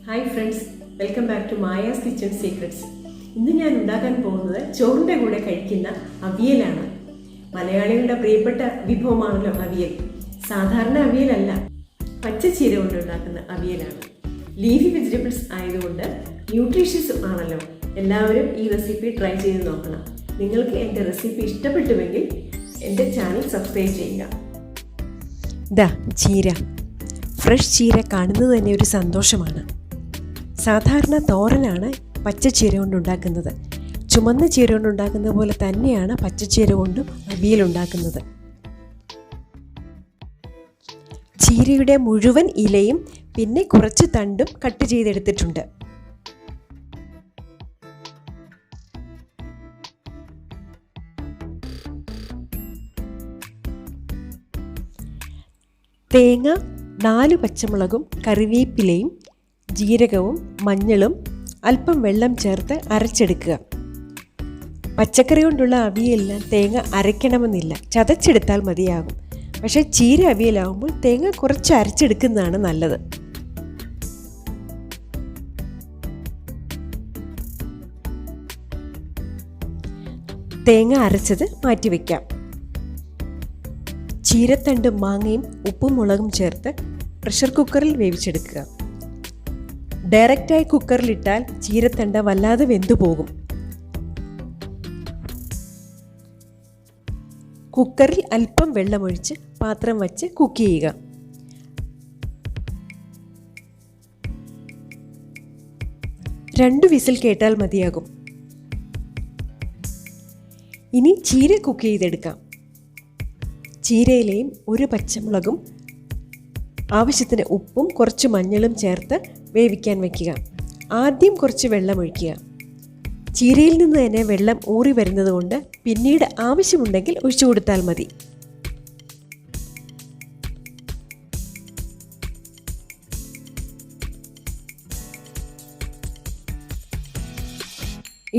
Hi friends, welcome back to Maya's kitchen secrets. ഇന്ന് ഞാൻ ഉണ്ടാക്കാൻ പോകുന്നത് ചോറിൻ്റെ കൂടെ കഴിക്കുന്ന അവിയലാണ്. മലയാളികളുടെ പ്രിയപ്പെട്ട വിഭവമാണല്ലോ അവിയൽ. സാധാരണ അവിയലല്ല, പച്ചച്ചീര കൊണ്ട് ഉണ്ടാക്കുന്ന അവിയലാണ്. ലീഫി വെജിറ്റബിൾസ് ആയതുകൊണ്ട് ന്യൂട്രീഷ്യസ് ആണല്ലോ. എല്ലാവരും ഈ റെസിപ്പി ട്രൈ ചെയ്ത് നോക്കണം. നിങ്ങൾക്ക് എൻ്റെ റെസിപ്പി ഇഷ്ടപ്പെട്ടുവെങ്കിൽ എൻ്റെ ചാനൽ സബ്സ്ക്രൈബ് ചെയ്യുക. ദാ ചീര, ഫ്രഷ് ചീര കാണുന്നത് തന്നെ ഒരു സന്തോഷമാണ്. സാധാരണ തോരനാണ് പച്ചച്ചീര കൊണ്ടുണ്ടാക്കുന്നത്. ചുമന്ന ചീര കൊണ്ടുണ്ടാക്കുന്ന പോലെ തന്നെയാണ് പച്ചച്ചീര കൊണ്ടും അവിയലുണ്ടാക്കുന്നത്. ചീരയുടെ മുഴുവൻ ഇലയും പിന്നെ കുറച്ച് തണ്ടും കട്ട് ചെയ്തെടുത്തിട്ടുണ്ട്. തേങ്ങ, 4 പച്ചമുളകും കറിവേപ്പിലയും ജീരകവും മഞ്ഞളും അല്പം വെള്ളം ചേർത്ത് അരച്ചെടുക്കുക. പച്ചക്കറി കൊണ്ടുള്ള അവിയലിന് തേങ്ങ അരയ്ക്കണമെന്നില്ല, ചതച്ചെടുത്താൽ മതിയാകും. പക്ഷേ ചീര അവിയലാകുമ്പോൾ തേങ്ങ കുറച്ച് അരച്ചെടുക്കുന്നതാണ് നല്ലത്. തേങ്ങ അരച്ചത് മാറ്റിവെക്കാം. ചീരത്തണ്ടും മാങ്ങയും ഉപ്പും മുളകും ചേർത്ത് പ്രഷർ കുക്കറിൽ വേവിച്ചെടുക്കുക. ഡയറക്റ്റായി കുക്കറിലിട്ടാൽ ചീരത്തണ്ട വല്ലാതെ വെന്തുപോകും. കുക്കറിൽ അല്പം വെള്ളമൊഴിച്ച് പാത്രം വച്ച് കുക്ക് ചെയ്യുക. രണ്ട് വിസിൽ കേട്ടാൽ മതിയാകും. ഇനി ചീര കുക്ക് ചെയ്തെടുക്കാം. ചീരയിലയും 1 പച്ചമുളകും ആവശ്യത്തിന് ഉപ്പും കുറച്ച് മഞ്ഞളും ചേർത്ത് വേവിക്കാൻ വയ്ക്കുക. ആദ്യം കുറച്ച് വെള്ളം ഒഴിക്കുക. ചീരയിൽ നിന്ന് തന്നെ വെള്ളം ഊറി വരുന്നത് കൊണ്ട് പിന്നീട് ആവശ്യമുണ്ടെങ്കിൽ ഒഴിച്ചു കൊടുത്താൽ മതി.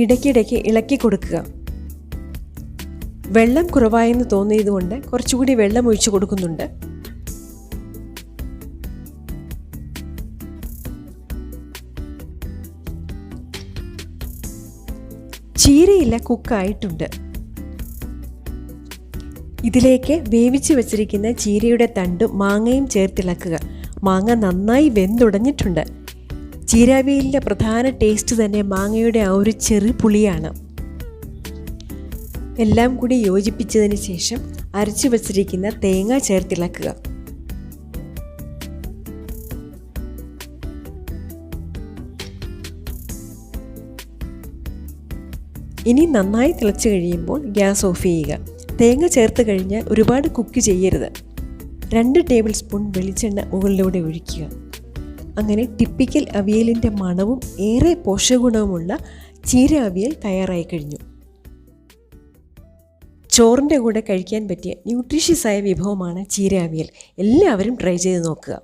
ഇടയ്ക്കിടയ്ക്ക് ഇളക്കി കൊടുക്കുക. വെള്ളം കുറവായെന്ന് തോന്നിയതുകൊണ്ട് കുറച്ചുകൂടി വെള്ളം ഒഴിച്ചു കൊടുക്കുന്നുണ്ട്. ചീരയില കുക്കായിട്ടുണ്ട്. ഇതിലേക്ക് വേവിച്ച് വെച്ചിരിക്കുന്ന ചീരയുടെ തണ്ടും മാങ്ങയും ചേർത്തിളക്കുക. മാങ്ങ നന്നായി വെന്തുടഞ്ഞിട്ടുണ്ട്. ചീരാവിയലിൻ്റെ പ്രധാന ടേസ്റ്റ് തന്നെ മാങ്ങയുടെ ആ ഒരു ചെറു പുളിയാണ്. എല്ലാം കൂടി യോജിപ്പിച്ചതിന് ശേഷം അരച്ചു വച്ചിരിക്കുന്ന തേങ്ങ ചേർത്തിളക്കുക. ഇനി നന്നായി തിളച്ച് കഴിയുമ്പോൾ ഗ്യാസ് ഓഫ് ചെയ്യുക. തേങ്ങ ചേർത്ത് കഴിഞ്ഞാൽ ഒരുപാട് കുക്ക് ചെയ്യരുത്. 2 ടേബിൾ സ്പൂൺ വെളിച്ചെണ്ണ മുകളിലൂടെ ഒഴിക്കുക. അങ്ങനെ ടിപ്പിക്കൽ അവിയലിൻ്റെ മണവും ഏറെ പോഷകഗുണവുമുള്ള ചീര അവിയൽ തയ്യാറായി കഴിഞ്ഞു. ചോറിൻ്റെ കൂടെ കഴിക്കാൻ പറ്റിയ ന്യൂട്രീഷ്യസ് ആയ വിഭവമാണ് ചീര അവിയൽ. എല്ലാവരും ട്രൈ ചെയ്ത് നോക്കുക.